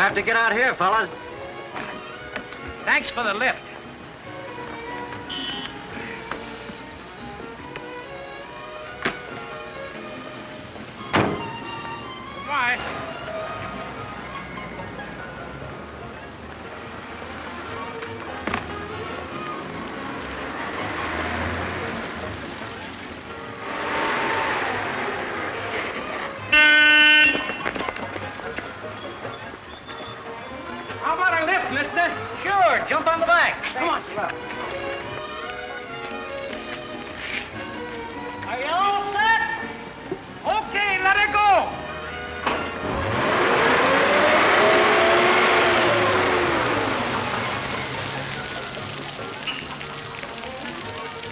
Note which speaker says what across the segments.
Speaker 1: have to get out here, fellas.
Speaker 2: Thanks for the lift. Goodbye. How about a lift, mister? Sure, jump on the back. Come on. Are you all set? Okay, let her go.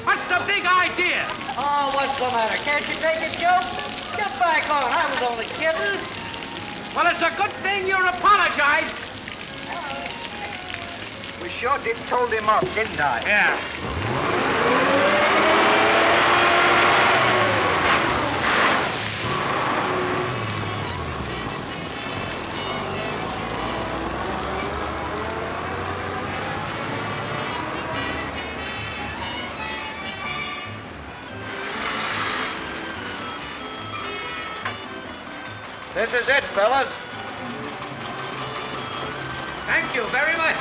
Speaker 2: What's the big idea?
Speaker 3: Oh, what's the matter? Can't you take a joke? Get back on. I was only kidding.
Speaker 2: Well, it's a good thing you're apologized.
Speaker 1: We sure did told him off, didn't I?
Speaker 2: Yeah.
Speaker 1: This is it, fellas.
Speaker 2: Thank you very much.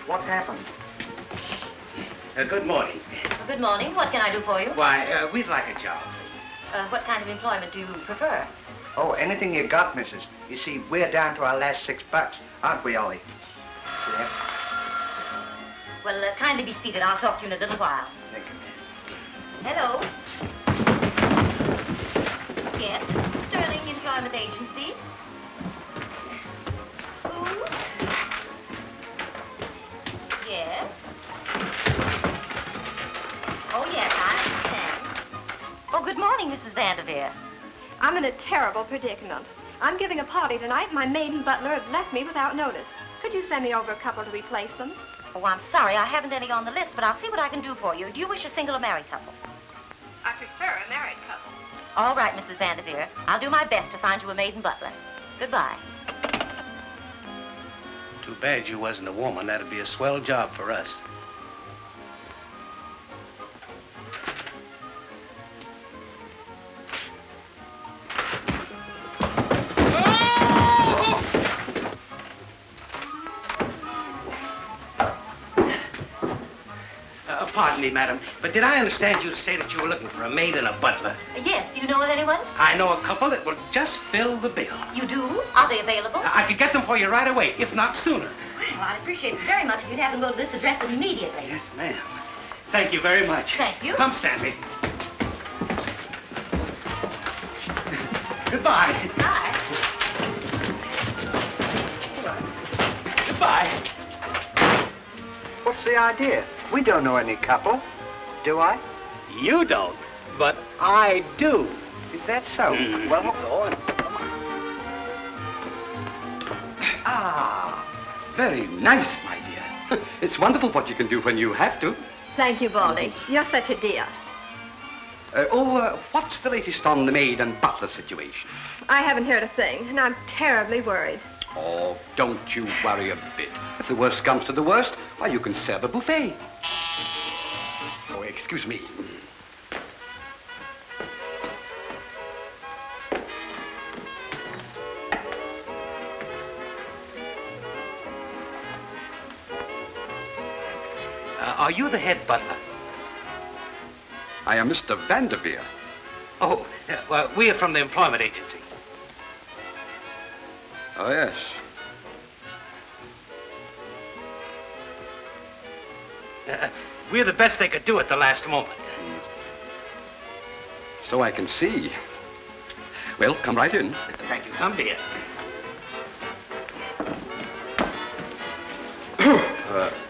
Speaker 1: What happened?
Speaker 2: Good morning.
Speaker 4: Good morning. What can I do for you?
Speaker 2: Why, we'd like a job, please.
Speaker 4: What kind of employment do you prefer?
Speaker 1: Oh, anything you got, missus. You see, we're down to our last $6, aren't we, Ollie? Yeah.
Speaker 4: Well, kindly be seated. I'll talk to you in a little while.
Speaker 1: Thank you, miss.
Speaker 4: Hello? Yes, Sterling Employment Agency. Who? Yes. Oh, yes, I understand. Oh, good morning, Mrs. Vanderveer.
Speaker 5: I'm in a terrible predicament. I'm giving a party tonight, and my maid and butler have left me without notice. Could you send me over a couple to replace them?
Speaker 4: Oh, I'm sorry. I haven't any on the list, but I'll see what I can do for you. Do you wish a single or married couple?
Speaker 5: I prefer a married couple.
Speaker 4: All right, Mrs. Vanderveer. I'll do my best to find you a maid and butler. Goodbye.
Speaker 2: Too bad you wasn't a woman. That'd be a swell job for us. Pardon me, madam, but did I understand you to say that you were looking for a maid and a butler?
Speaker 4: Yes. Do you know of anyone?
Speaker 2: I know a couple that will just fill the bill.
Speaker 4: You do? Are they available?
Speaker 2: I could get them for you right away, if not sooner.
Speaker 4: Well, I'd appreciate it very much if you'd have them go to this address immediately.
Speaker 2: Yes, ma'am. Thank you very much.
Speaker 4: Thank you.
Speaker 2: Come, Stanley. Goodbye.
Speaker 4: Bye.
Speaker 2: Goodbye.
Speaker 1: What's the idea? We don't know any couple. Do I?
Speaker 2: You don't, but I do.
Speaker 1: Is that so? Well, go on.
Speaker 6: Ah, very nice, my dear. It's wonderful what you can do when you have to.
Speaker 5: Thank you, Baldy. You're such a dear.
Speaker 6: What's the latest on the maid and butler situation?
Speaker 5: I haven't heard a thing, and I'm terribly worried.
Speaker 6: Oh, don't you worry a bit. If the worst comes to the worst, why, you can serve a buffet. Oh, excuse me.
Speaker 2: Are you the head butler?
Speaker 6: I am Mr. Vanderveer.
Speaker 2: Oh, well, we are from the employment agency.
Speaker 6: Oh, yes.
Speaker 2: We're the best they could do at the last moment.
Speaker 6: So I can see. Well, come right in.
Speaker 2: Thank you. Come, dear.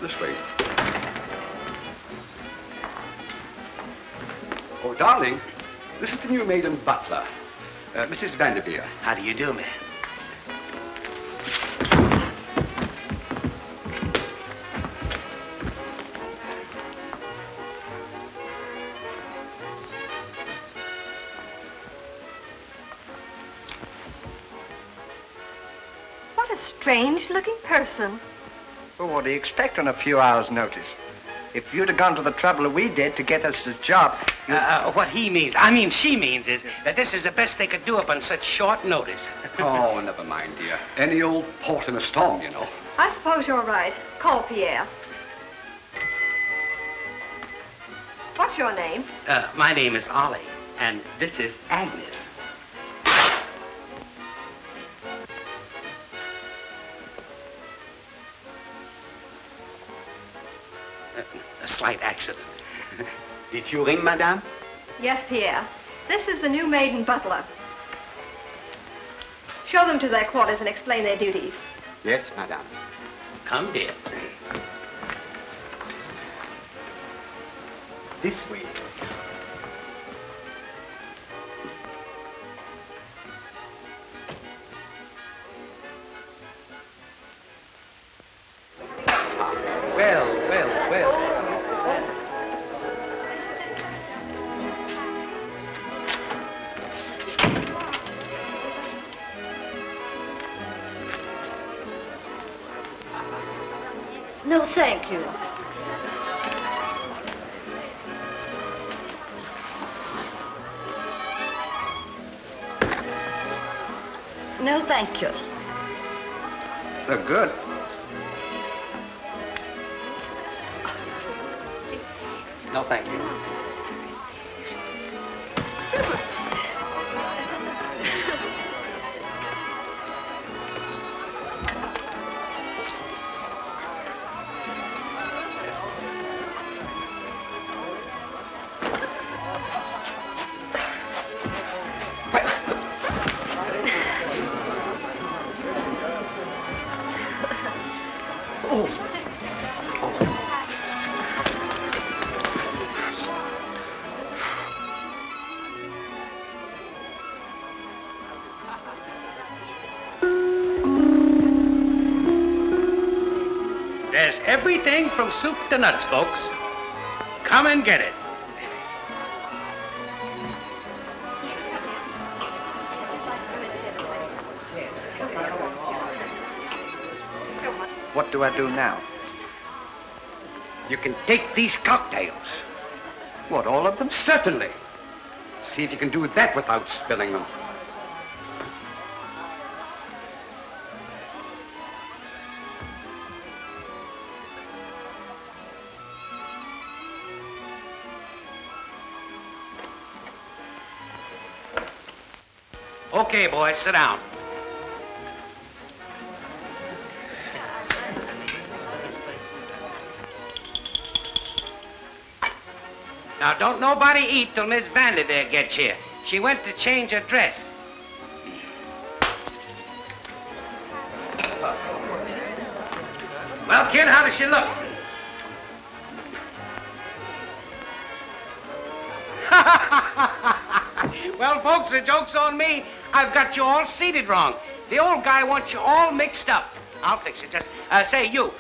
Speaker 6: This way. Oh, darling, this is the new maid and butler, Mrs. Vanderveer.
Speaker 2: How do you do, man?
Speaker 5: What a strange-looking person.
Speaker 1: Well, what do you expect on a few hours' notice? If you'd have gone to the trouble we did to get us the job...
Speaker 2: What he means, I mean she means, is that this is the best they could do up on such short notice.
Speaker 6: Oh, never mind, dear. Any old port in a storm, you know.
Speaker 5: I suppose you're right. Call Pierre. What's your name?
Speaker 2: My name is Ollie, and this is Agnes. A slight accident.
Speaker 6: Did you ring, madame?
Speaker 5: Yes, Pierre. This is the new maid and butler. Show them to their quarters and explain their duties.
Speaker 6: Yes, madame.
Speaker 2: Come, dear.
Speaker 6: This way.
Speaker 1: Well.
Speaker 4: No, thank you. No, thank you.
Speaker 1: They're good.
Speaker 2: No, thank you. There's everything from soup to nuts, folks. Come and get it.
Speaker 1: What do I do now?
Speaker 6: You can take these cocktails.
Speaker 1: What, all of them?
Speaker 6: Certainly. See if you can do that without spilling them.
Speaker 2: Okay, boys, sit down. Now, don't nobody eat till Miss Vanderveer gets here. She went to change her dress. Well, kid, how does she look? Well, folks, the joke's on me. I've got you all seated wrong. The old guy wants you all mixed up. I'll fix it. Just say you.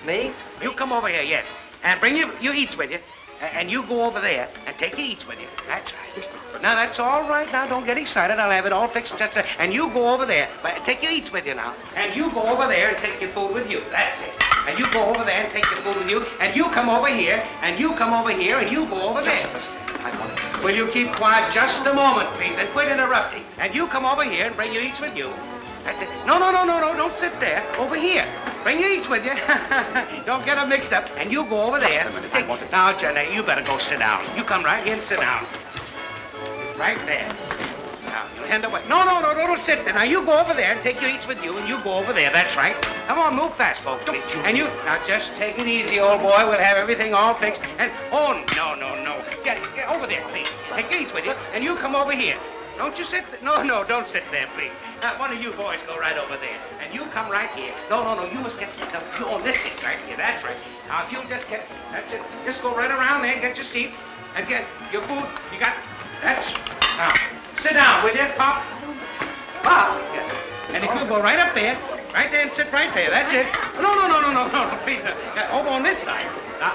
Speaker 3: Me?
Speaker 2: You come over here, yes. And bring your eats with you. And you go over there and take your eats with you. That's right. Now, that's all right. Now, don't get excited. I'll have it all fixed. And you go over there. But take your eats with you now. And you go over there and take your food with you. That's it. And you go over there and take your food with you. And you come over here. And you come over here. And you go over there. Will you keep quiet just a moment, please? And quit interrupting. And you come over here and bring your eats with you. That's it. No. Don't sit there. Over here. Bring your eats with you. Don't get them mixed up. And you go over there. Now, Jenny, you better go sit down. You come right here and sit down. Right there. Now, you hand away. No, don't sit there. Now, you go over there and take your eats with you, and you go over there. That's right. Come on, move fast, folks, please. And you, now, just take it easy, old boy. We'll have everything all fixed. And, oh, no. Get over there, please. Take your eats with you, and you come over here. Don't you sit there. No, don't sit there, please. One of you boys go right over there. And you come right here. No, you must get... Oh, this seat right here. That's right. Now, if you'll just get... That's it. Just go right around there and get your seat. And get your food. You got... That's... Now, sit down, will you, Pop? Pop. Yeah. And if you go right up there, right there and sit right there. That's it. No, please. Over on this side.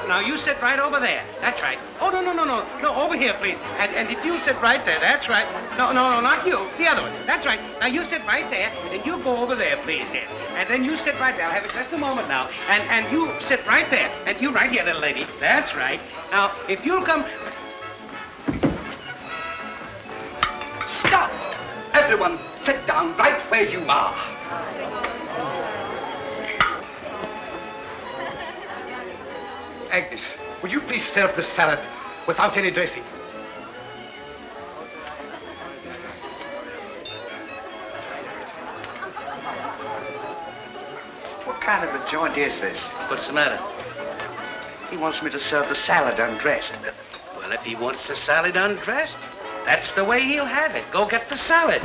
Speaker 2: Now, you sit right over there. That's right. Oh, no, over here, please. And if you sit right there, that's right. No, not you. The other one. That's right. Now, you sit right there, and you go over there, please, yes. And then you sit right there. I'll have it just a moment now. And you sit right there. And you right here, little lady. That's right. Now, if you'll come...
Speaker 6: Stop! Everyone, sit down right where you are. Agnes, will you please serve the salad without any dressing?
Speaker 1: What kind of a joint is this?
Speaker 2: What's the matter?
Speaker 1: He wants me to serve the salad undressed.
Speaker 2: Well, if he wants the salad undressed, that's the way he'll have it. Go get the salad.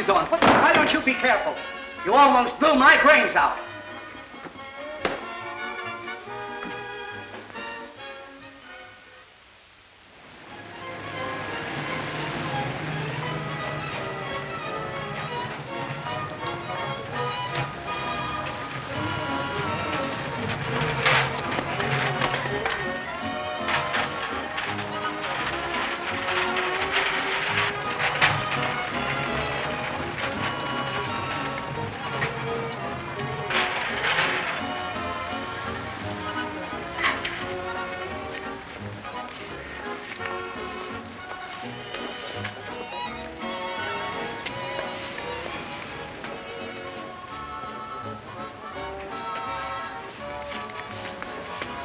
Speaker 3: Why don't you be careful? You almost blew my brains out.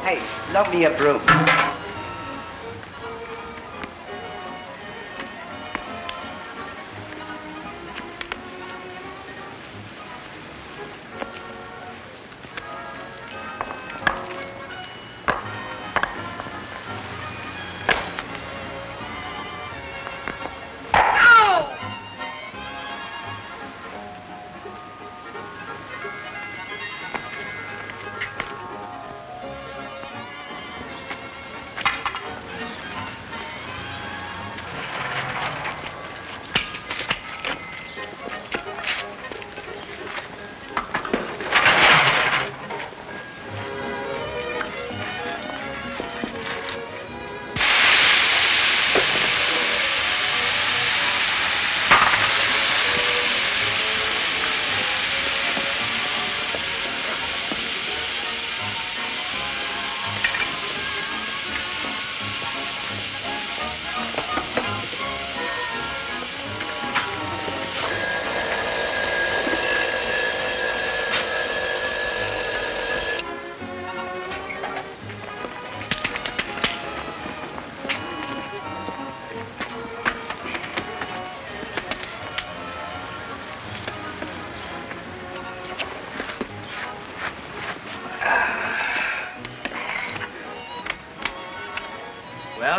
Speaker 1: Hey, loan me a broom.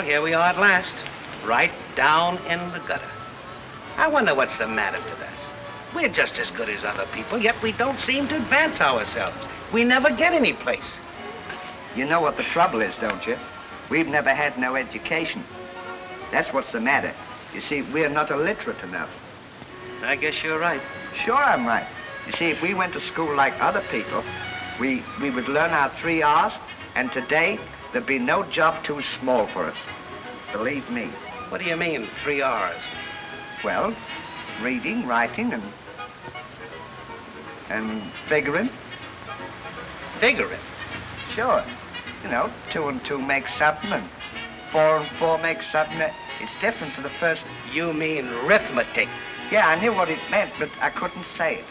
Speaker 2: Well, here we are at last. Right down in the gutter. I wonder what's the matter with us. We're just as good as other people, yet we don't seem to advance ourselves. We never get any place.
Speaker 1: You know what the trouble is, don't you? We've never had no education. That's what's the matter. You see, we're not illiterate enough.
Speaker 2: I guess you're right.
Speaker 1: Sure I'm right. You see, if we went to school like other people, we would learn our 3 R's, and today there'd be no job too small for us. Believe me.
Speaker 2: What do you mean, 3 R's?
Speaker 1: Well, reading, writing, and figuring.
Speaker 2: Figuring?
Speaker 1: Sure. You know, 2 and 2 make something, and 4 and 4 make something. It's different to the first.
Speaker 2: You mean arithmetic.
Speaker 1: Yeah, I knew what it meant, but I couldn't say it.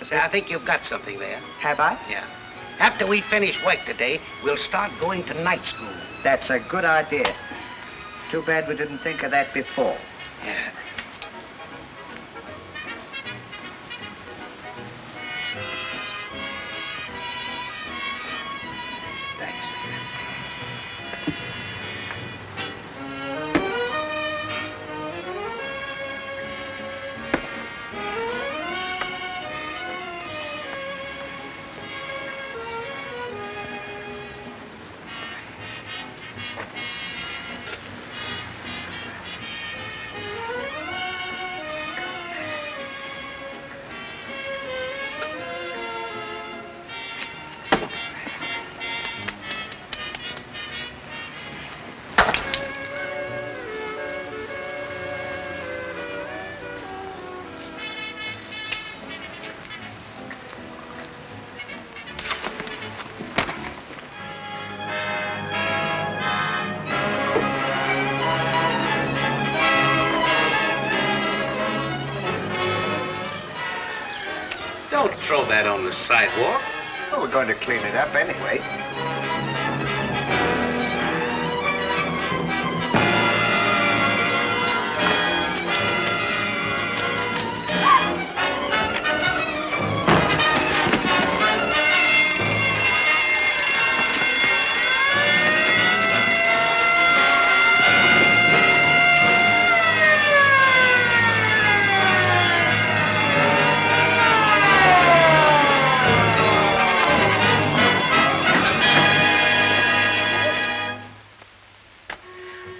Speaker 2: Say, I think you've got something there.
Speaker 1: Have I?
Speaker 2: Yeah. After we finish work today, we'll start going to night school.
Speaker 1: That's a good idea. Too bad we didn't think of that before.
Speaker 2: Yeah. Thanks. Don't throw that on the sidewalk.
Speaker 1: Well, we're going to clean it up anyway.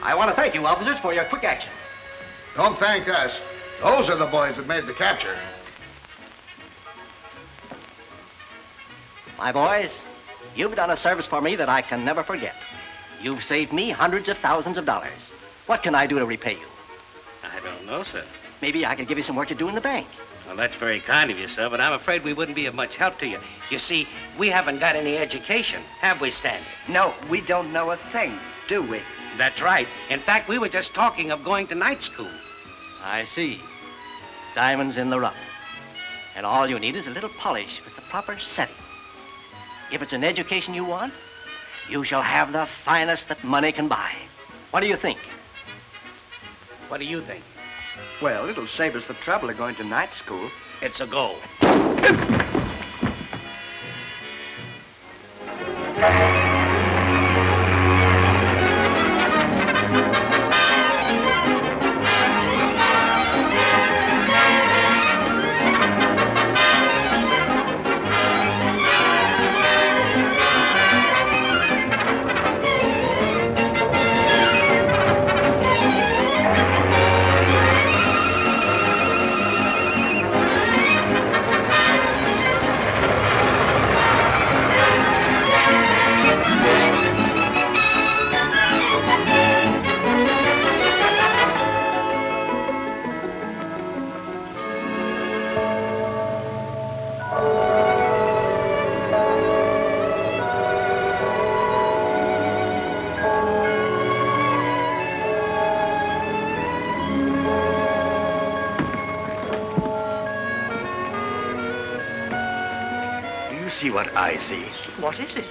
Speaker 3: I want to thank you, officers, for your quick action.
Speaker 7: Don't thank us. Those are the boys that made the capture.
Speaker 3: My boys, you've done a service for me that I can never forget. You've saved me hundreds of thousands of dollars. What can I do to repay you?
Speaker 2: I don't know, sir.
Speaker 3: Maybe I could give you some work to do in the bank.
Speaker 2: Well, that's very kind of you, sir, but I'm afraid we wouldn't be of much help to you. You see, we haven't got any education, have we, Stanley?
Speaker 1: No, we don't know a thing, do we?
Speaker 2: That's right. In fact, we were just talking of going to night school.
Speaker 3: I see. Diamonds in the rough. And all you need is a little polish with the proper setting. If it's an education you want, you shall have the finest that money can buy. What do you think?
Speaker 2: What do you think?
Speaker 1: Well, it'll save us the trouble of going to night school.
Speaker 2: It's a go.
Speaker 1: See what I see.
Speaker 3: What is it?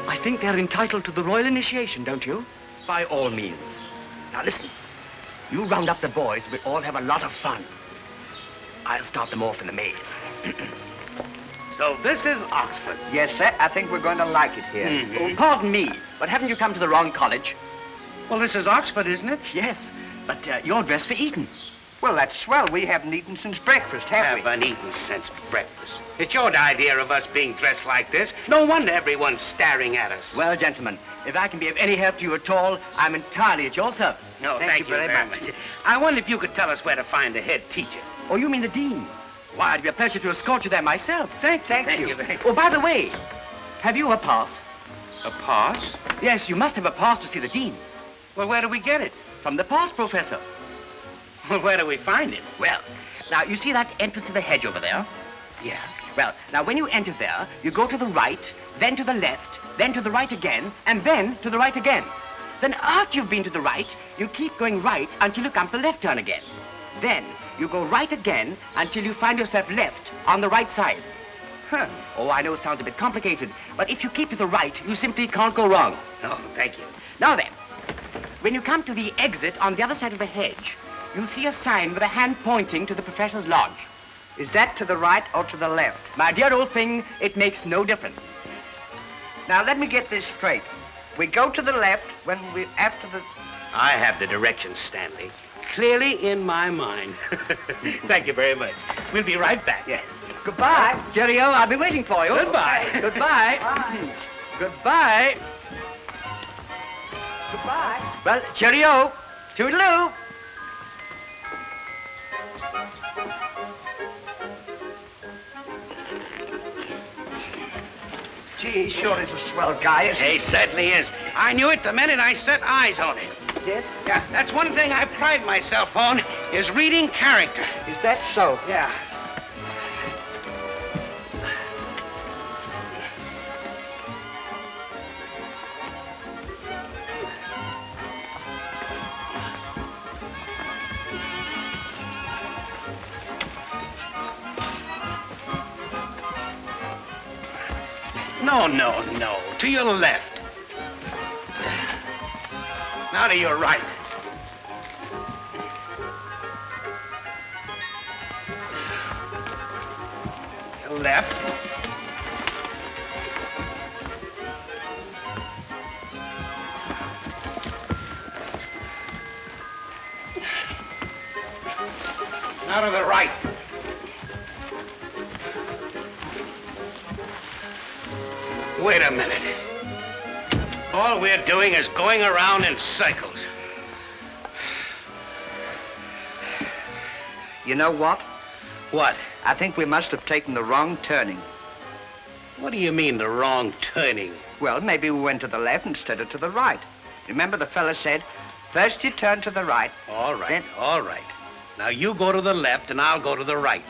Speaker 3: I think they're entitled to the royal initiation, don't you?
Speaker 8: By all means. Now listen. You round up the boys. We all have a lot of fun. I'll start them off in the maze.
Speaker 2: So this is Oxford.
Speaker 1: Yes, sir. I think we're going to like it here.
Speaker 8: Oh, pardon me, but haven't you come to the wrong college?
Speaker 2: Well, this is Oxford, isn't it?
Speaker 8: Yes, but you're dressed for Eton.
Speaker 1: Well, that's swell. We haven't eaten since breakfast, have we?
Speaker 2: Haven't eaten since breakfast. It's your idea of us being dressed like this. No wonder everyone's staring at us.
Speaker 8: Well, gentlemen, if I can be of any help to you at all, I'm entirely at your service.
Speaker 2: No, thank you very much. I wonder if you could tell us where to find the head teacher.
Speaker 8: Oh, you mean the dean? Why, it'd be a pleasure to escort you there myself.
Speaker 1: Thank you.
Speaker 8: Oh, by the way, have you a pass?
Speaker 2: A pass?
Speaker 8: Yes, you must have a pass to see the dean.
Speaker 2: Well, where do we get it?
Speaker 8: From the pass professor.
Speaker 2: Well, where do we find it?
Speaker 8: Well, now, you see that entrance of the hedge over there?
Speaker 2: Yeah.
Speaker 8: Well, now, when you enter there, you go to the right, then to the left, then to the right again, and then to the right again. Then after you've been to the right, you keep going right until you come to the left turn again. Then you go right again until you find yourself left on the right side. Huh. Oh, I know it sounds a bit complicated, but if you keep to the right, you simply can't go wrong.
Speaker 2: Oh, thank you.
Speaker 8: Now then, when you come to the exit on the other side of the hedge, you'll see a sign with a hand pointing to the professor's lodge.
Speaker 1: Is that to the right or to the left?
Speaker 8: My dear old thing, it makes no difference.
Speaker 1: Now, let me get this straight. We go to the left when we after the...
Speaker 2: I have the directions, Stanley, clearly in my mind. Thank you very much. We'll be right back.
Speaker 1: Yeah. Goodbye.
Speaker 8: Cheerio, I'll be waiting for you.
Speaker 2: Goodbye.
Speaker 8: Goodbye.
Speaker 1: Bye.
Speaker 8: Goodbye.
Speaker 1: Goodbye.
Speaker 8: Well, cheerio. Toodaloo.
Speaker 1: Gee, he sure is a swell guy, isn't he?
Speaker 2: He certainly is. I knew it the minute I set eyes on him.
Speaker 1: Did?
Speaker 2: Yeah, that's one thing I pride myself on, is reading character.
Speaker 1: Is that so?
Speaker 2: Yeah. No. To your left. Now to your right. Your left. Now to the right. Wait a minute. All we're doing is going around in circles.
Speaker 1: You know what?
Speaker 2: What?
Speaker 1: I think we must have taken the wrong turning.
Speaker 2: What do you mean, the wrong turning?
Speaker 1: Well, maybe we went to the left instead of to the right. Remember the fella said, first you turn to the right.
Speaker 2: All right,
Speaker 1: Then...
Speaker 2: all right. Now you go to the left and I'll go to the right.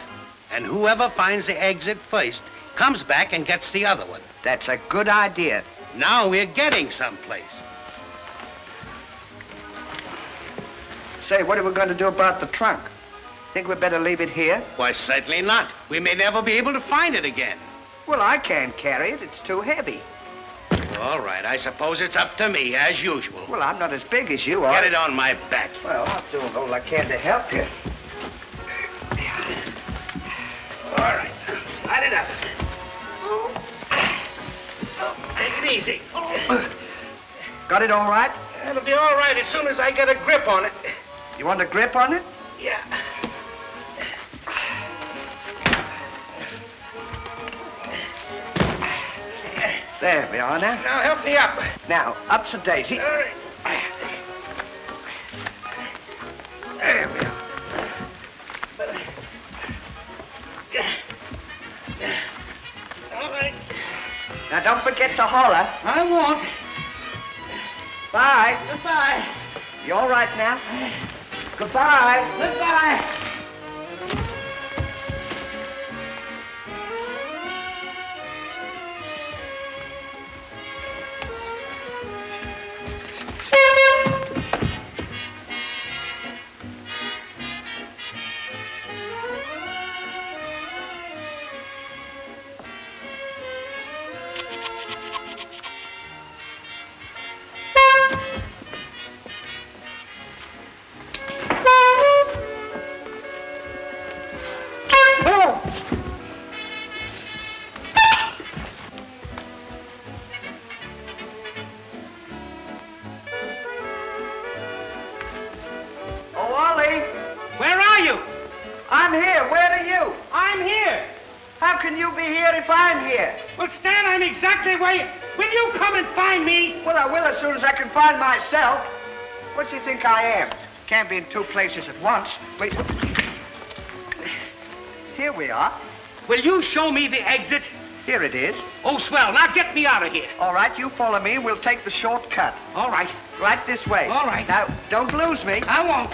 Speaker 2: And whoever finds the exit first comes back and gets the other one.
Speaker 1: That's a good idea.
Speaker 2: Now we're getting someplace.
Speaker 1: Say, what are we going to do about the trunk? Think we'd better leave it here?
Speaker 2: Why, certainly not. We may never be able to find it again.
Speaker 1: Well, I can't carry it. It's too heavy.
Speaker 2: All right, I suppose it's up to me, as usual.
Speaker 1: Well, I'm not as big as you are.
Speaker 2: Get it on my back.
Speaker 1: Well, I'm doing all I can to help you.
Speaker 2: All right, slide it up. Take it easy.
Speaker 1: Got it all right?
Speaker 2: It'll be all right as soon as I get a grip on it.
Speaker 1: You want a grip on it?
Speaker 2: Yeah.
Speaker 1: There we are now.
Speaker 2: Now help me up.
Speaker 1: Now, up's a daisy.
Speaker 2: All right.
Speaker 1: There we are.
Speaker 2: All right.
Speaker 1: Now, don't forget to holler.
Speaker 2: I won't.
Speaker 1: Bye.
Speaker 2: Goodbye.
Speaker 1: You all right now? Goodbye.
Speaker 2: Goodbye.
Speaker 1: are you?
Speaker 2: I'm here.
Speaker 1: How can you be here if I'm here?
Speaker 2: Well, Stan, I'm exactly where you... Will you come and find me?
Speaker 1: Well, I will as soon as I can find myself. What do you think I am? Can't be in two places at once. Wait. Here we are.
Speaker 2: Will you show me the exit?
Speaker 1: Here it is.
Speaker 2: Oh, swell. Now get me out of here.
Speaker 1: All right, you follow me and we'll take the shortcut.
Speaker 2: All right.
Speaker 1: Right this way.
Speaker 2: All right.
Speaker 1: Now, don't lose me.
Speaker 2: I won't.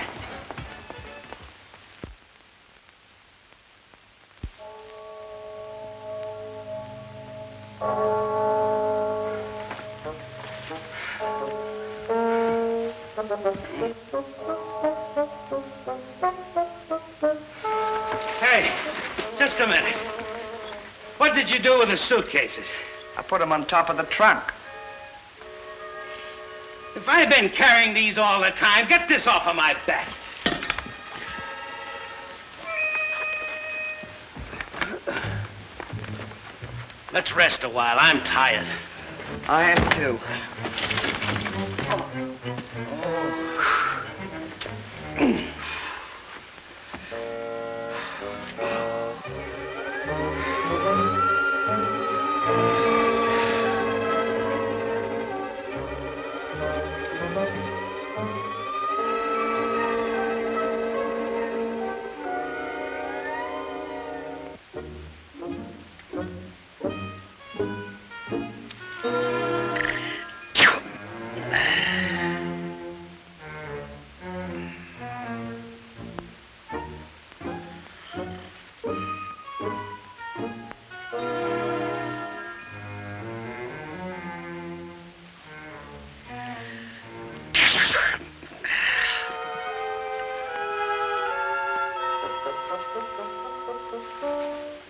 Speaker 2: Hey, just a minute. What did you do with the suitcases?
Speaker 1: I put them on top of the trunk.
Speaker 2: If I've been carrying these all the time, get this off of my back. Let's rest a while. I'm tired.
Speaker 1: I am too.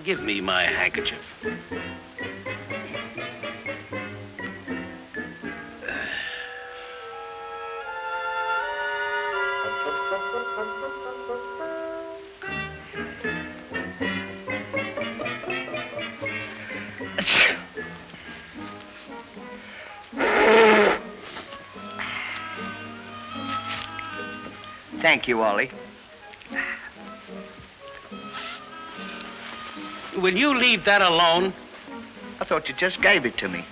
Speaker 2: Give me my handkerchief.
Speaker 1: Thank you, Ollie.
Speaker 2: Will you leave that alone?
Speaker 1: I thought you just gave it to me.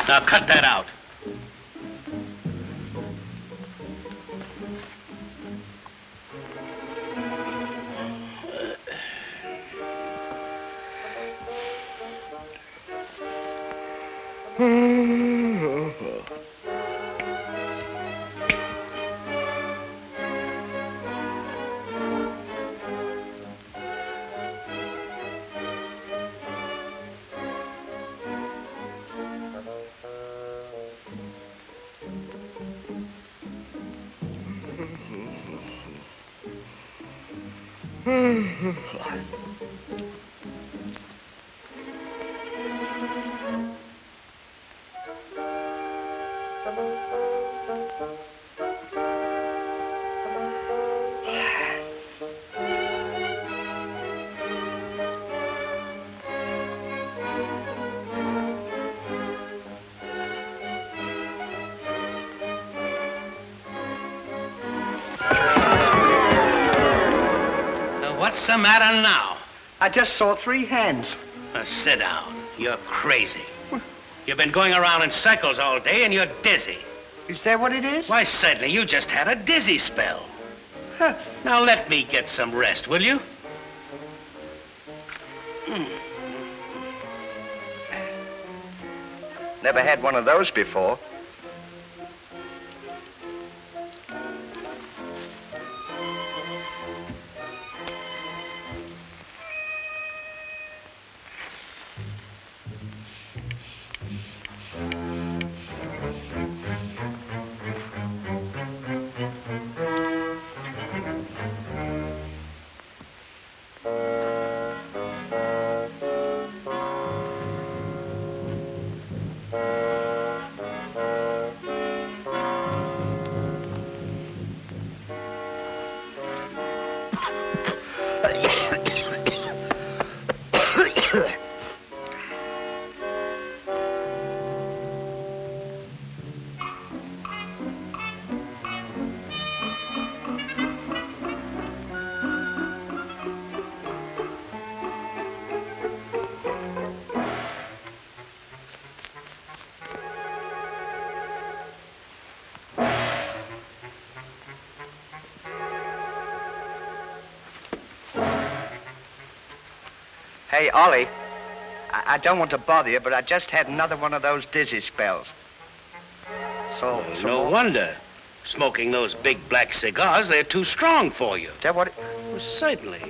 Speaker 2: Now cut that out. What's the matter now?
Speaker 1: I just saw 3 hands.
Speaker 2: Now, sit down. You're crazy. You've been going around in circles all day and you're dizzy.
Speaker 1: Is that what it is?
Speaker 2: Why, certainly, you just had a dizzy spell.
Speaker 1: Huh.
Speaker 2: Now, let me get some rest, will you?
Speaker 1: Never had one of those before. Hey, Ollie, I don't want to bother you, but I just had another one of those dizzy spells. So
Speaker 2: No wonder. Smoking those big black cigars, they're too strong for you.
Speaker 1: Is that what
Speaker 2: Well, certainly.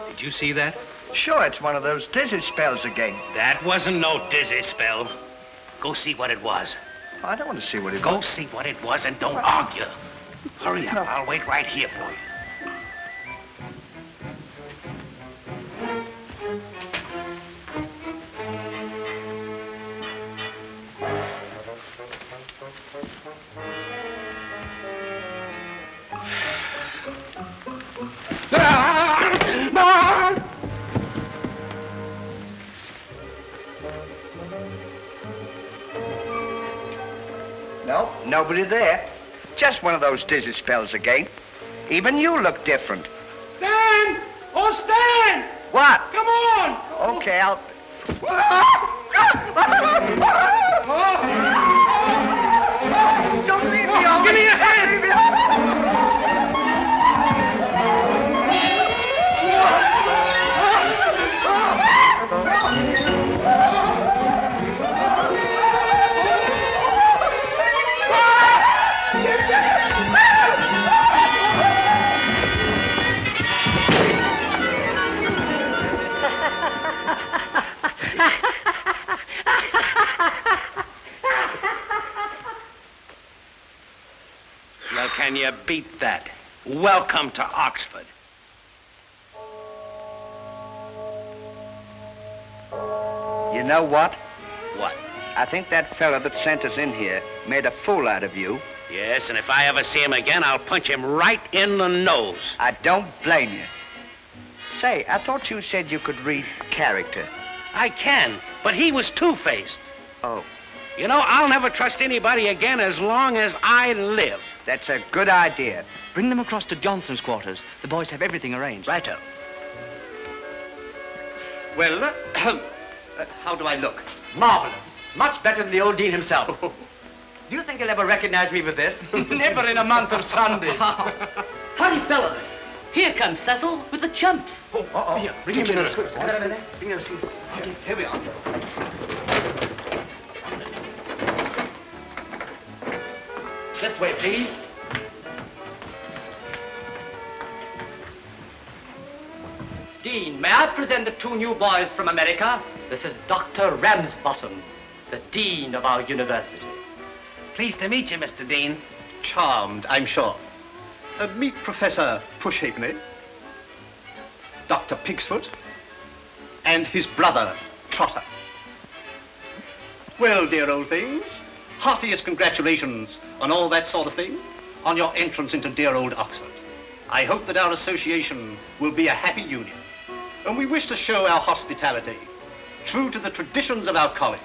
Speaker 2: Did you see that?
Speaker 1: Sure, it's one of those dizzy spells again.
Speaker 2: That wasn't no dizzy spell. Go see what it was.
Speaker 1: I don't want to see what it
Speaker 2: Go
Speaker 1: was.
Speaker 2: see what it was and don't argue. Hurry up.
Speaker 1: No.
Speaker 2: I'll wait right here for you.
Speaker 1: No, nobody there. Just one of those dizzy spells again. Even you look different.
Speaker 2: Stan! Oh, Stan!
Speaker 1: What?
Speaker 2: Come on!
Speaker 1: Okay, I'll... Don't leave me, Ollie.
Speaker 2: Give me a hand!
Speaker 1: Don't leave me.
Speaker 2: Now, can you beat that? Welcome to Oxford.
Speaker 1: You know what?
Speaker 2: What?
Speaker 1: I think that fella that sent us in here made a fool out of you.
Speaker 2: Yes, and if I ever see him again, I'll punch him right in the nose.
Speaker 1: I don't blame you. Say, I thought you said you could read character.
Speaker 2: I can, but he was two-faced.
Speaker 1: Oh,
Speaker 2: You know, I'll never trust anybody again as long as I live.
Speaker 1: that's a good idea.
Speaker 8: Bring them across to Johnson's quarters. The boys have everything arranged.
Speaker 3: Righto. Well, how do I look?
Speaker 8: Marvelous. Much better than the old dean himself. Do you think he'll ever recognize me with this?
Speaker 9: Never in a month of Sundays.
Speaker 10: Hurry, fellas. Here comes Cecil with the chumps.
Speaker 8: Here, bring him in. Bring him in.
Speaker 3: Here we are.
Speaker 8: This way, please.
Speaker 10: Dean, may I present the two new boys from America? This is Dr. Ramsbottom, the Dean of our university.
Speaker 2: Pleased to meet you, Mr. Dean.
Speaker 3: Charmed, I'm sure. Meet Professor Pushhalfpenny, Dr. Pigsfoot, and his brother, Trotter. Well, dear old things, heartiest congratulations on all that sort of thing, on your entrance into dear old Oxford. I hope that our association will be a happy union, and we wish to show our hospitality, true to the traditions of our college,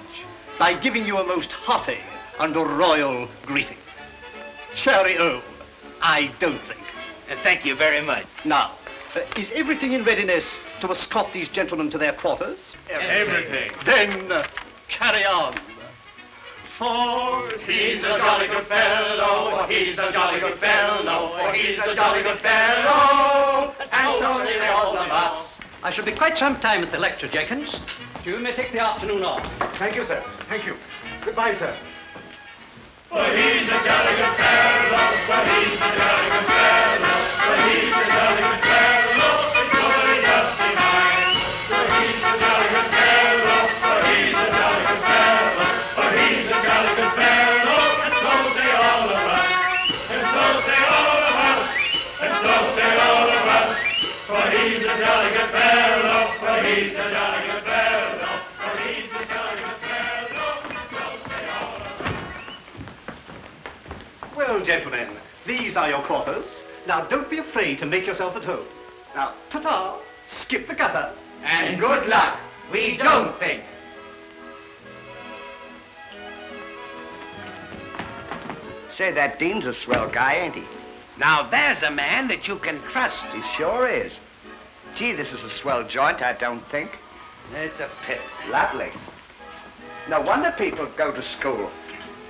Speaker 3: by giving you a most hearty and royal greeting. Cheerio, I don't think.
Speaker 2: Thank you very much.
Speaker 3: Now, is everything in readiness to escort these gentlemen to their quarters?
Speaker 9: Everything.
Speaker 3: Then, carry on. For
Speaker 9: He's a jolly good fellow, he's a jolly good fellow, he's a jolly good fellow, and so say all of us.
Speaker 10: I shall be quite some time at the lecture, Jenkins. You may take the afternoon off.
Speaker 7: Thank you, sir. Thank you. Goodbye, sir.
Speaker 9: For he's a jolly good fellow, for he's a jolly good fellow, for he's a jolly good fellow, it's nobody else behind. For he's a jolly good fellow, for he's a jolly good fellow, for he's a jolly good fellow, and so say all of us, and so say all of us, and so say all of us. For he's a jolly good fellow, for he's a jolly good fellow, for he's a jolly
Speaker 11: Well, gentlemen, these are your quarters. Now, don't be afraid to make yourselves at home. Now, ta-ta, skip the gutter.
Speaker 2: And good luck. We don't think.
Speaker 1: Say, that Dean's a swell guy, ain't he?
Speaker 2: Now, there's a man that you can trust.
Speaker 1: He sure is. Gee, this is a swell joint, I don't think.
Speaker 2: It's a pit.
Speaker 1: Lovely. No wonder people go to school.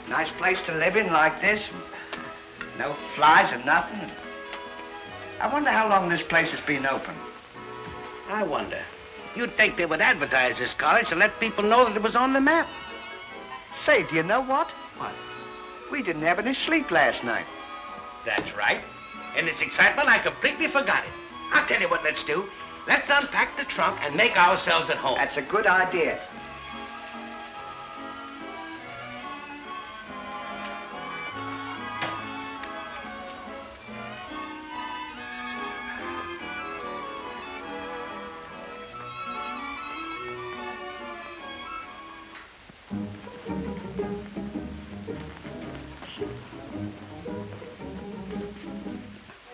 Speaker 1: Nice place to live in like this. No flies and nothing. I wonder how long this place has been open.
Speaker 2: I wonder. You'd think they would advertise this college to let people know that it was on the map.
Speaker 1: Say, do you know what?
Speaker 2: What?
Speaker 1: We didn't have any sleep last night.
Speaker 2: That's right. In this excitement, I completely forgot it. I'll tell you what let's do. Let's unpack the trunk and make ourselves at home.
Speaker 1: That's a good idea.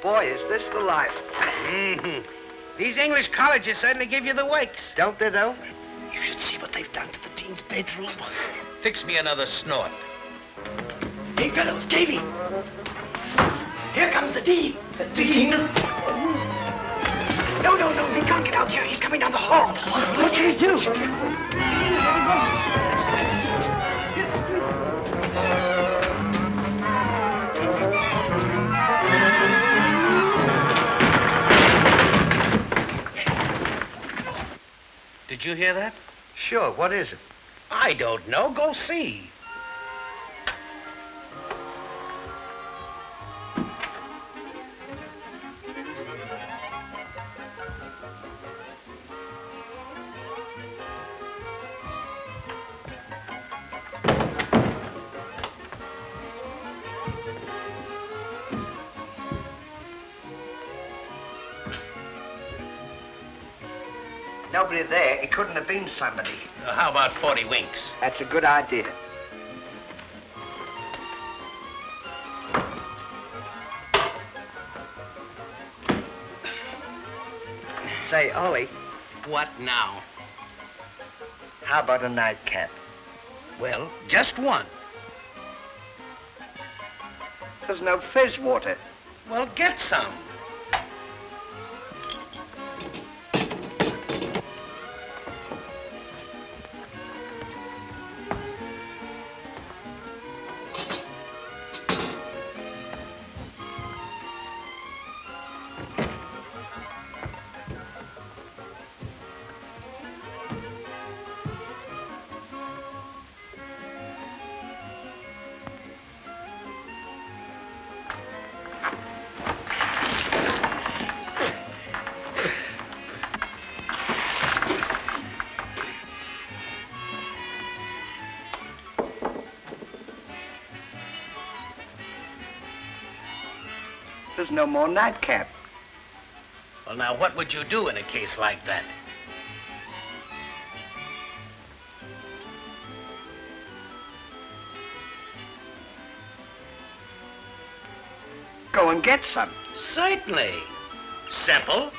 Speaker 1: Boy, is this the life.
Speaker 2: Mm-hmm. These English colleges certainly give you the wakes.
Speaker 1: Don't they, though?
Speaker 2: You should see what they've done to the dean's bedroom. Fix me another snort.
Speaker 10: Hey, fellows, Davy. Here comes the dean. The dean? No, he can't get out here. He's coming down the hall. What should he do?
Speaker 2: Did you hear that?
Speaker 1: Sure, what is it?
Speaker 2: I don't know. Go see.
Speaker 1: Nobody there. It couldn't have been somebody.
Speaker 2: How about 40 winks?
Speaker 1: That's a good idea. Say, Ollie.
Speaker 2: What now?
Speaker 1: How about a nightcap?
Speaker 2: Well, just one.
Speaker 1: There's no fizz water.
Speaker 2: Well, get some.
Speaker 1: There's no more nightcap.
Speaker 2: Well, now, what would you do in a case like that?
Speaker 1: Go and get some.
Speaker 2: Certainly. Simple.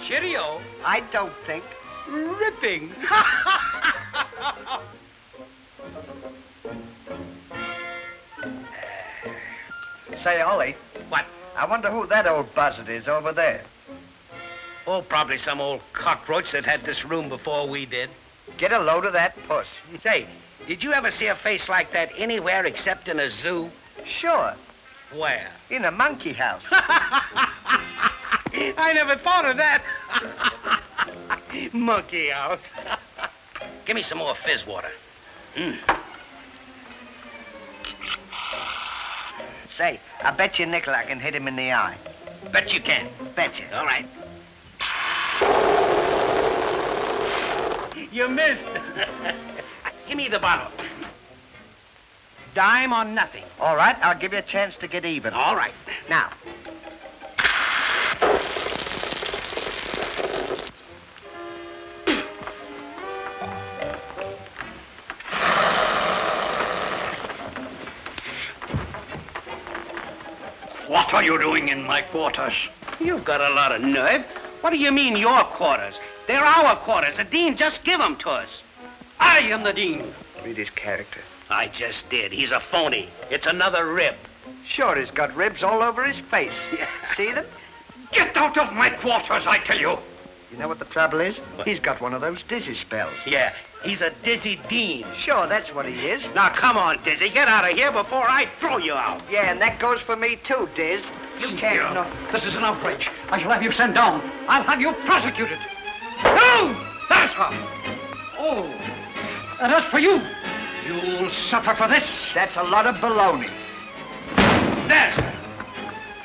Speaker 2: Cheerio.
Speaker 1: I don't think.
Speaker 2: Ripping.
Speaker 1: Say, Ollie.
Speaker 2: What?
Speaker 1: I wonder who that old buzzard is over there.
Speaker 2: Oh, probably some old cockroach that had this room before we did.
Speaker 1: Get a load of that puss.
Speaker 2: Say, did you ever see a face like that anywhere except in a zoo?
Speaker 1: Sure.
Speaker 2: Where?
Speaker 1: In a monkey house.
Speaker 2: I never thought of that. Monkey house. Give me some more fizz water.
Speaker 1: Say, I bet you a nickel I can hit him in the eye.
Speaker 2: Bet you can.
Speaker 1: Betcha.
Speaker 2: All right. You missed. Give me the bottle. Dime or nothing.
Speaker 1: All right, I'll give you a chance to get even.
Speaker 2: All right.
Speaker 1: Now.
Speaker 11: What are you doing in my quarters?
Speaker 2: You've got a lot of nerve. What do you mean, your quarters? They're our quarters. The dean just give them to us.
Speaker 11: I am the dean.
Speaker 1: Read his character.
Speaker 2: I just did. He's a phony. It's another rib.
Speaker 1: Sure, he's got ribs all over his face. See them?
Speaker 11: Get out of my quarters, I tell you.
Speaker 1: You know what the trouble is? He's got one of those dizzy spells.
Speaker 2: Yeah, he's a dizzy dean.
Speaker 1: Sure, that's what he is.
Speaker 2: Now, come on, Dizzy. Get out of here before I throw you out.
Speaker 1: Yeah, and that goes for me too, Diz. You can't... No.
Speaker 11: This is an outrage. I shall have you sent down. I'll have you prosecuted. No! That's her. Oh. And as for you, you'll suffer for this.
Speaker 1: That's a lot of baloney.
Speaker 11: There's...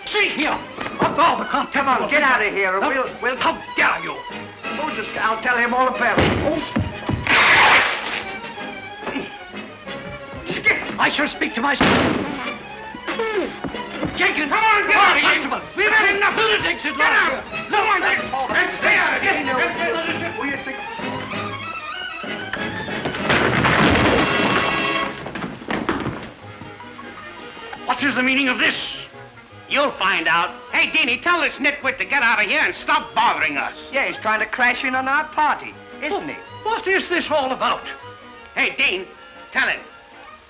Speaker 11: See here. Of all the contempt...
Speaker 1: Come on, get out of here, or we'll...
Speaker 11: How dare you?
Speaker 1: Oh, just... I'll tell him all about it. Oh.
Speaker 11: I shall speak to my... Jenkins! Come on, get out of here! We've had enough lunatics at last. No one... Let's stay out of here!
Speaker 1: Will you think...
Speaker 11: What is the meaning of this?
Speaker 2: You'll find out. Hey, Deanie, tell this nitwit to get out of here and stop bothering us.
Speaker 1: Yeah, he's trying to crash in on our party, isn't he?
Speaker 11: What is this all about?
Speaker 2: Hey, Dean, tell him.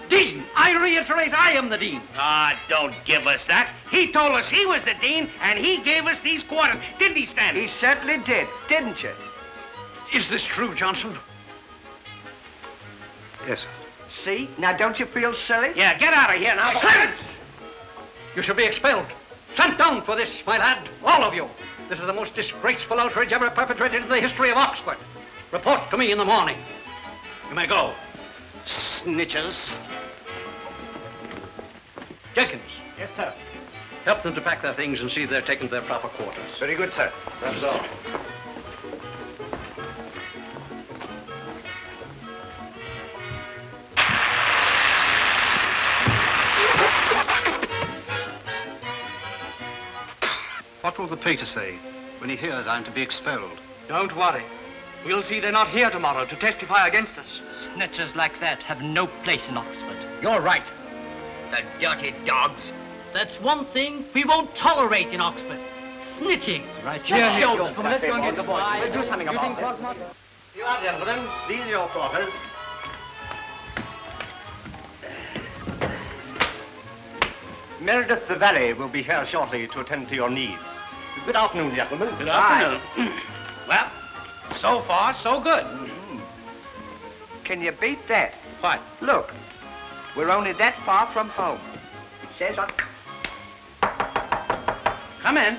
Speaker 11: Dean, I reiterate, I am the dean.
Speaker 2: Ah, don't give us that. He told us he was the dean, and he gave us these quarters. Didn't he, Stanley?
Speaker 1: He certainly did, didn't you?
Speaker 11: Is this true, Johnson?
Speaker 6: Yes, sir.
Speaker 1: See? Now, don't you feel silly?
Speaker 2: Yeah, get out of here now.
Speaker 11: Silence! You shall be expelled. Sent down for this, my lad. All of you. This is the most disgraceful outrage ever perpetrated in the history of Oxford. Report to me in the morning. You may go. Snitches. Jenkins.
Speaker 1: Yes, sir.
Speaker 11: Help them to pack their things and see they're taken to their proper quarters.
Speaker 1: Very good, sir.
Speaker 11: That is all.
Speaker 6: What will the pater say when he hears I'm to be expelled?
Speaker 10: Don't worry. We'll see they're not here tomorrow to testify against us.
Speaker 3: Snitches like that have no place in Oxford.
Speaker 10: You're right.
Speaker 3: The dirty dogs. That's one thing we won't tolerate in Oxford. Snitching.
Speaker 10: Right,
Speaker 3: Let's show them.
Speaker 10: Come on, let's go and get the boys.
Speaker 3: We'll
Speaker 10: do something about it.
Speaker 1: You are, gentlemen. These are your quarters.
Speaker 10: Meredith the Valet will be here shortly to attend to your needs. Good afternoon, gentlemen.
Speaker 2: Good afternoon. Well, so far, so good.
Speaker 1: Can you beat that?
Speaker 2: What?
Speaker 1: Look, we're only that far from home. It says on...
Speaker 2: Come in.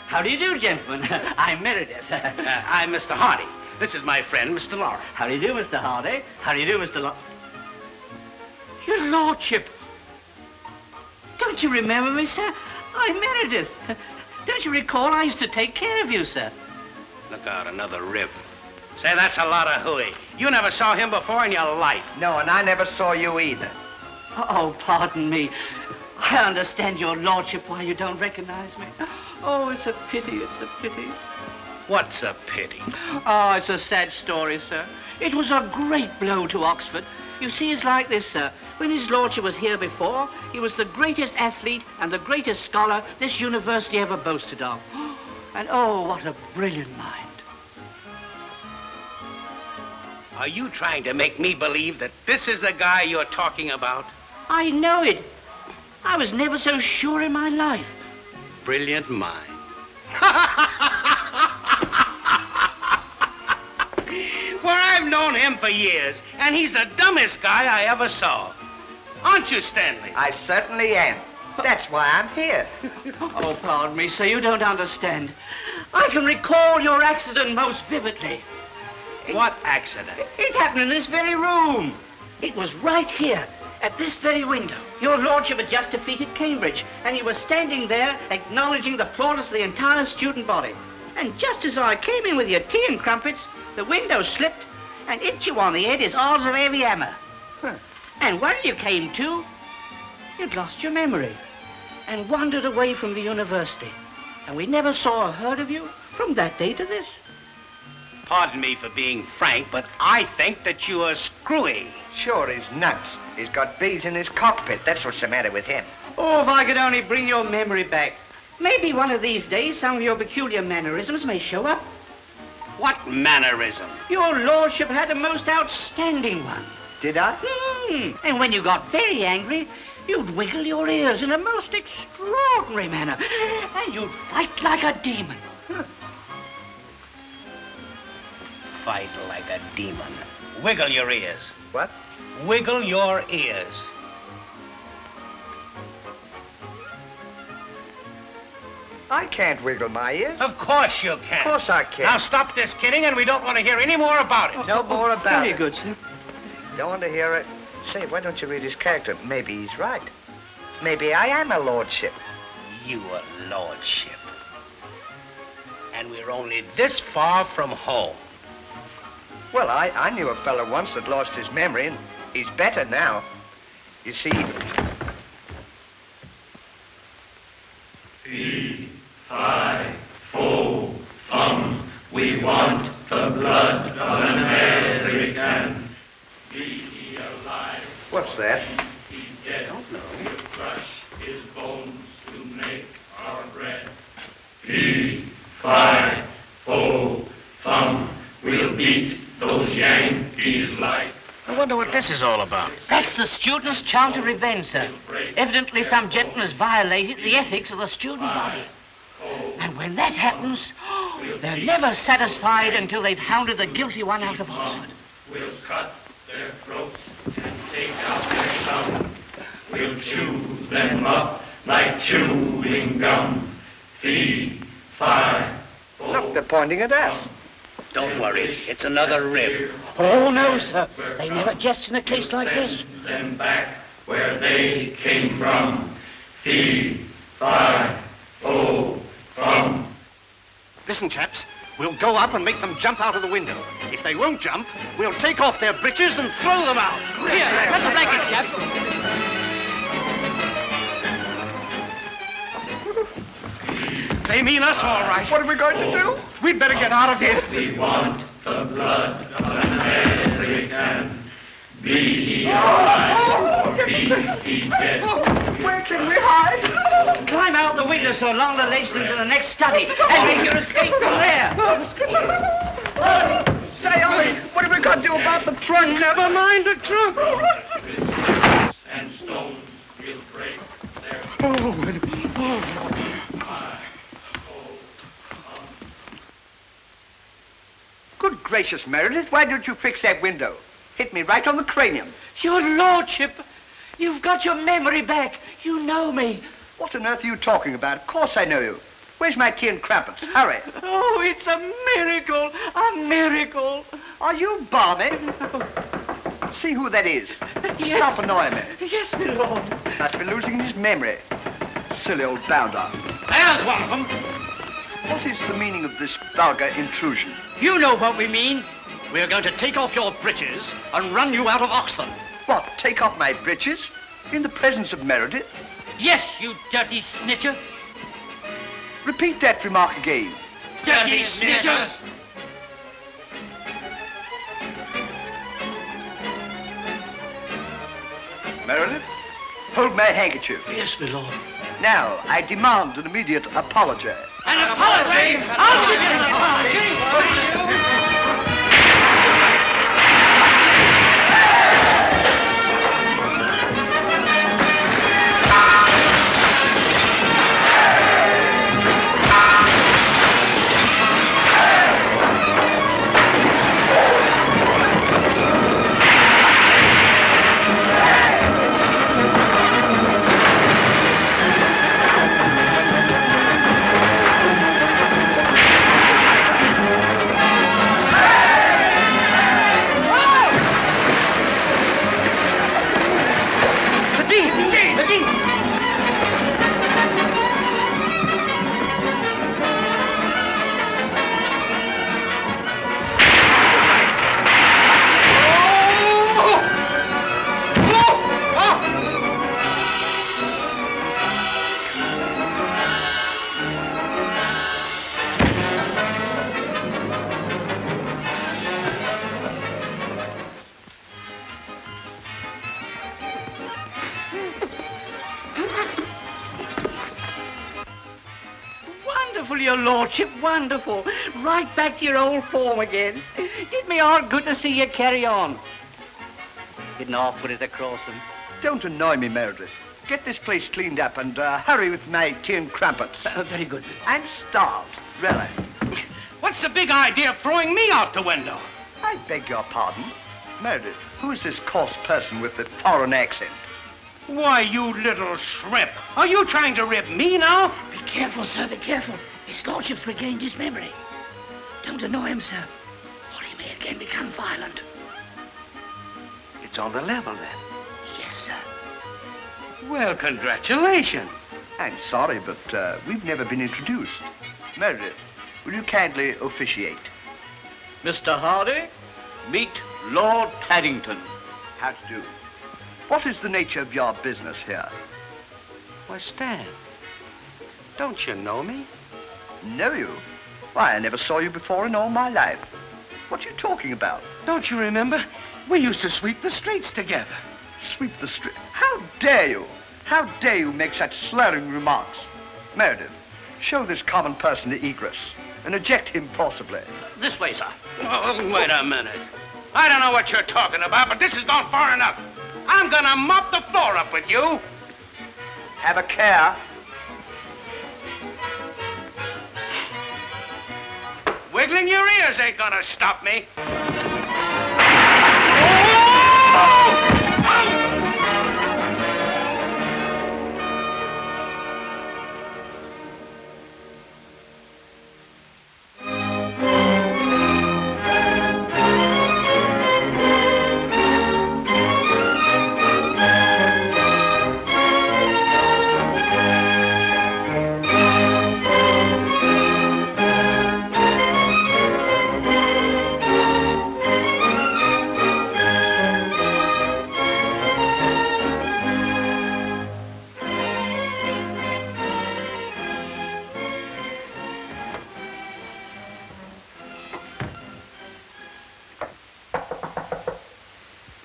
Speaker 3: How do you do, gentlemen? I'm Meredith.
Speaker 2: I'm Mr. Hardy. This is my friend, Mr. Laurel.
Speaker 3: How do you do, Mr. Hardy? How do you do, Mr. Your Lordship. Don't you remember me, sir? I'm Meredith. Don't you recall I used to take care of you, sir?
Speaker 2: Look out, another rib. Say, that's a lot of hooey. You never saw him before in your life.
Speaker 1: No, and I never saw you either.
Speaker 3: Oh, pardon me. I understand, Your Lordship, why you don't recognize me. Oh, it's a pity, it's a pity.
Speaker 2: What's a pity?
Speaker 3: Oh, it's a sad story, sir. It was a great blow to Oxford. You see, it's like this, sir. When His Lordship was here before, he was the greatest athlete and the greatest scholar this university ever boasted of. And oh, what a brilliant mind.
Speaker 2: Are you trying to make me believe that this is the guy you're talking about?
Speaker 3: I know it. I was never so sure in my life.
Speaker 2: Brilliant mind. Well, I've known him for years, and he's the dumbest guy I ever saw. Aren't you, Stanley?
Speaker 1: I certainly am. That's why I'm here.
Speaker 3: Oh, pardon me, sir, you don't understand. I can recall your accident most vividly.
Speaker 2: What accident?
Speaker 3: It happened in this very room. It was right here.
Speaker 2: At this very window. Your lordship had just defeated Cambridge, and you were standing there acknowledging the plaudits of the entire student body. And just as I came in with your tea and crumpets, the window slipped and hit you on the head as hard as a heavy hammer. Huh. And when you came to, you'd lost your memory and wandered away from the university. And we never saw or heard of you from that day to this. Pardon me for being frank, but I think that you are screwy.
Speaker 1: Sure, he's nuts. He's got bees in his cockpit. That's what's the matter with him.
Speaker 2: Oh, if I could only bring your memory back. Maybe one of these days some of your peculiar mannerisms may show up.
Speaker 8: What mannerism?
Speaker 2: Your lordship had a most outstanding one.
Speaker 1: Did I?
Speaker 2: And when you got very angry, you'd wiggle your ears in a most extraordinary manner. And you'd fight like a demon.
Speaker 8: Fight like a demon. Wiggle your ears.
Speaker 1: What?
Speaker 8: Wiggle your ears.
Speaker 1: I can't wiggle my ears.
Speaker 8: Of course you can.
Speaker 1: Of course I can.
Speaker 8: Now stop this kidding, and we don't want to hear any more about it.
Speaker 1: No more about it.
Speaker 2: Very good, sir.
Speaker 1: Don't want to hear it. Say, why don't you read his character? Maybe he's right. Maybe I am a lordship.
Speaker 8: You a lordship. And we're only this far from home.
Speaker 1: Well, I knew a fellow once that lost his memory, and he's better now. You see...
Speaker 9: Fee, fi, fo, fum, we want the blood of an American. Be he alive.
Speaker 1: What's that?
Speaker 9: He dead. Don't know. We'll crush his bones to make our bread. Fee, fi, fo, fum, we'll beat those Yankees like.
Speaker 8: I wonder what this is all about.
Speaker 2: That's the students' chant of revenge, sir. Evidently some gentleman has violated the ethics of the student body. And when that happens, they're never satisfied until they've hounded the guilty one out of Oxford.
Speaker 9: We'll cut their throats and take out their tongue. We'll chew them up like chewing gum. Fee, fi, fo.
Speaker 1: Look, they're pointing at us.
Speaker 8: Don't worry, it's another rib.
Speaker 2: Oh, no, sir. They never jest in a case like this.
Speaker 9: Send them back where they came from. Fee, fi, fo, fum.
Speaker 11: Listen, chaps, we'll go up and make them jump out of the window. If they won't jump, we'll take off their breeches and throw them out.
Speaker 10: Here, what's the blanket, chaps?
Speaker 11: They mean us all right.
Speaker 1: What are we going to do?
Speaker 11: We'd better get out of here.
Speaker 9: We want the blood of an American. Be he alive or be he dead.
Speaker 1: Where can we hide?
Speaker 2: Climb out the window so long the lace into the next study and make your escape from there.
Speaker 1: Say, Ollie, what are we going to do about the trunk?
Speaker 11: Never mind the trunk.
Speaker 9: And stones will break their
Speaker 1: Good gracious, Meredith, why don't you fix that window? Hit me right on the cranium.
Speaker 2: Your lordship, you've got your memory back. You know me.
Speaker 1: What on earth are you talking about? Of course I know you. Where's my tea and crumpets? Hurry.
Speaker 2: Oh, it's a miracle. A miracle.
Speaker 1: Are you balmy? See who that is.
Speaker 2: Yes.
Speaker 1: Stop annoying me.
Speaker 2: Yes, my lord.
Speaker 1: Must be losing his memory. Silly old bounder.
Speaker 2: There's one of them.
Speaker 1: What is the meaning of this vulgar intrusion?
Speaker 2: You know what we mean.
Speaker 11: We're going to take off your breeches and run you out of Oxford.
Speaker 1: What, take off my breeches? In the presence of Meredith?
Speaker 10: Yes, you dirty snitcher.
Speaker 1: Repeat that remark again.
Speaker 10: Dirty snitchers.
Speaker 1: Meredith, hold my handkerchief.
Speaker 2: Yes, my lord.
Speaker 1: Now, I demand an immediate apology.
Speaker 10: An apology? I'll give you an apology.
Speaker 12: wonderful, your lordship, wonderful. Right back to your old form again. Did me heart good to see you carry on. Didn't half put it across them.
Speaker 1: Don't annoy me, Meredith. Get this place cleaned up and hurry with my tea and crumpets.
Speaker 12: Very good.
Speaker 1: I'm starved, really.
Speaker 2: What's the big idea of throwing me out the window?
Speaker 1: I beg your pardon. Meredith, who is this coarse person with the foreign accent?
Speaker 2: Why, you little shrimp. Are you trying to rib me now?
Speaker 12: Be careful, sir, be careful. His lordship's regained his memory. Don't annoy him, sir, or he may again become violent.
Speaker 2: It's on the level, then.
Speaker 12: Yes, sir.
Speaker 2: Well, congratulations.
Speaker 1: I'm sorry, but we've never been introduced. Meredith, will you kindly officiate?
Speaker 10: Mr. Hardy, meet Lord Paddington.
Speaker 1: How to do? What is the nature of your business here?
Speaker 2: Why, Stan, don't you know me?
Speaker 1: Know you? Why, I never saw you before in all my life. What are you talking about?
Speaker 2: Don't you remember? We used to sweep the streets together.
Speaker 1: Sweep the street? How dare you? How dare you make such slurring remarks? Meredith, show this common person the egress and eject him forcibly.
Speaker 10: This way, sir.
Speaker 2: Oh, wait a minute. I don't know what you're talking about, but this has gone far enough. I'm gonna mop the floor up with you.
Speaker 1: Have a care.
Speaker 2: Wiggling your ears ain't gonna stop me.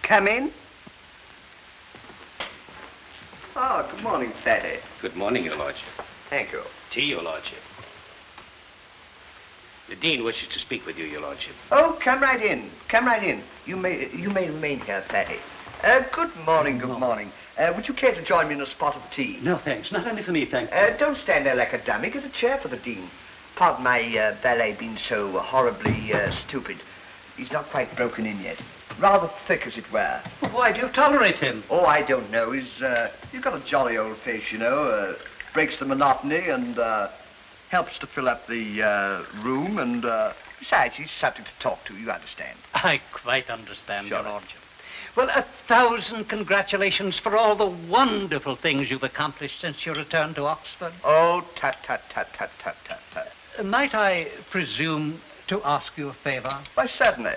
Speaker 1: Come in. Oh, good morning, Fatty.
Speaker 2: Good morning, Your Lordship.
Speaker 1: Thank you.
Speaker 2: Tea, Your Lordship. The Dean wishes to speak with you, Your Lordship.
Speaker 1: Oh, come right in. Come right in. You may remain here, Fatty. Good morning, good morning. Would you care to join me in a spot of tea?
Speaker 11: No, thanks. Not only for me, thanks.
Speaker 1: Don't stand there like a dummy. Get a chair for the Dean. Pardon my valet being so horribly stupid. He's not quite broken in yet. Rather thick, as it were.
Speaker 11: Why do you tolerate him?
Speaker 1: Oh, I don't know. He's got a jolly old face, you know. Breaks the monotony and helps to fill up the room. And besides, he's something to talk to, you understand.
Speaker 11: I quite understand,
Speaker 1: Sure.
Speaker 11: Your Lordship. Well, 1,000 congratulations for all the wonderful things you've accomplished since your return to Oxford.
Speaker 1: Oh, tut, tut, tut, tut, tut, tut, tut.
Speaker 11: Might I presume to ask you a favor?
Speaker 1: Why, certainly.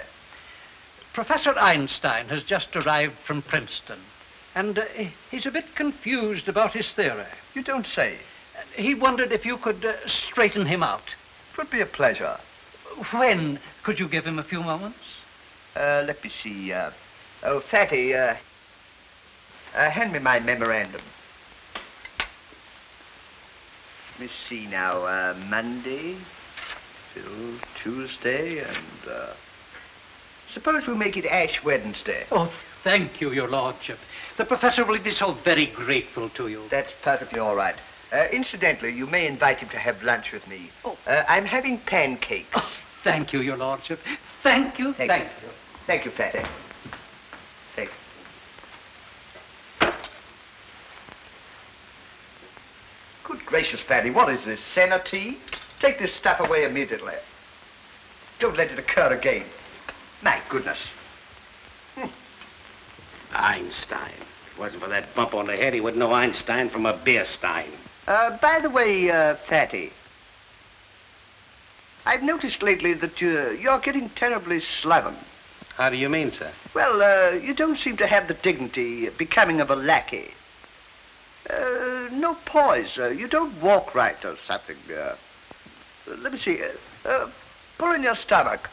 Speaker 11: Professor Einstein has just arrived from Princeton, and he's a bit confused about his theory.
Speaker 1: You don't say.
Speaker 11: He wondered if you could straighten him out.
Speaker 1: It would be a pleasure.
Speaker 11: When could you give him a few moments?
Speaker 1: Let me see. Oh, Fatty, hand me my memorandum. Let me see now. Monday till Tuesday and... Suppose we make it Ash Wednesday.
Speaker 11: Oh, thank you, Your Lordship. The professor will be so very grateful to you.
Speaker 1: That's perfectly all right. Incidentally, you may invite him to have lunch with me.
Speaker 11: Oh.
Speaker 1: I'm having pancakes.
Speaker 11: Oh, thank you, Your Lordship. Thank you, thank you.
Speaker 1: Thank you, Fatty. Thank you. Good gracious, Fatty, what is this, senna tea? Take this stuff away immediately. Don't let it occur again. My goodness.
Speaker 2: Einstein. If it wasn't for that bump on the head, he wouldn't know Einstein from a beer stein.
Speaker 1: By the way, Fatty, I've noticed lately that you're getting terribly sloven.
Speaker 2: How do you mean, sir?
Speaker 1: Well, you don't seem to have the dignity becoming of a lackey. No poise. You don't walk right or something. Let me see. Pull in your stomach.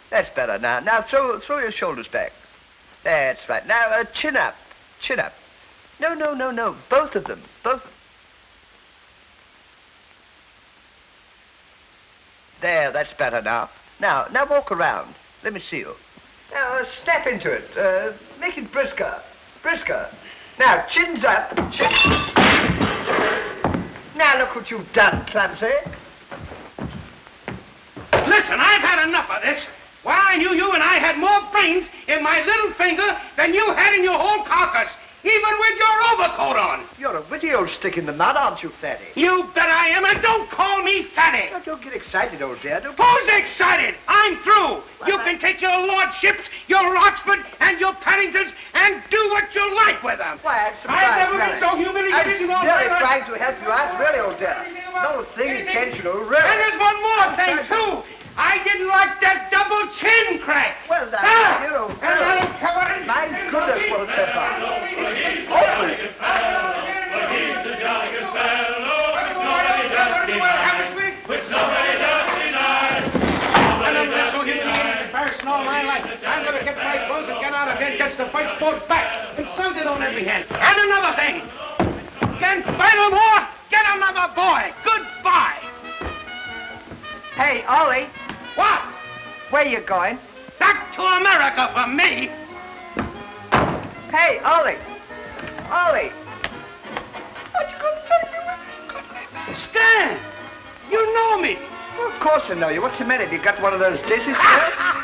Speaker 1: That's better. Now throw your shoulders back. That's right. Now, chin up. Chin up. No. Both of them. Both. There, that's better now. Now walk around. Let me see you. Now, step into it. Make it brisker. Brisker. Now, chins up. Now, look what you've done, clumsy.
Speaker 2: Listen, I've had enough of this. Why, I knew you and I had more brains in my little finger than you had in your whole carcass, even with your overcoat on.
Speaker 1: You're a witty old stick in the mud, aren't you, Fatty?
Speaker 2: You bet I am, and don't call me Fatty.
Speaker 1: Now, don't get excited, old dear.
Speaker 2: Who's excited? I'm through. You can take your lordships, your Oxford, and your Paddingtons, and do what you like with them.
Speaker 1: Why, I'm surprised.
Speaker 2: I've never been so humiliated in all my
Speaker 1: I'm really
Speaker 2: life.
Speaker 1: trying to help you out, really, old dear. No thing intentional, really.
Speaker 2: And there's one more thing, too. I didn't like that double chin crack.
Speaker 1: Well, now, you know, my goodness, what a temper. Awful.
Speaker 2: All my life. I'm going to get my clothes and get out of here and catch the first boat back. Insulted on every hand. And another thing. Can't fight no more. Get another boy. Goodbye.
Speaker 1: Hey, Ollie.
Speaker 2: What?
Speaker 1: Where you going?
Speaker 2: Back to America for me.
Speaker 1: Hey, Ollie. Ollie. What you going to take me with?
Speaker 2: Stan, you know me.
Speaker 1: Well, of course I know you. What's the matter? Have you got one of those dizzy spells?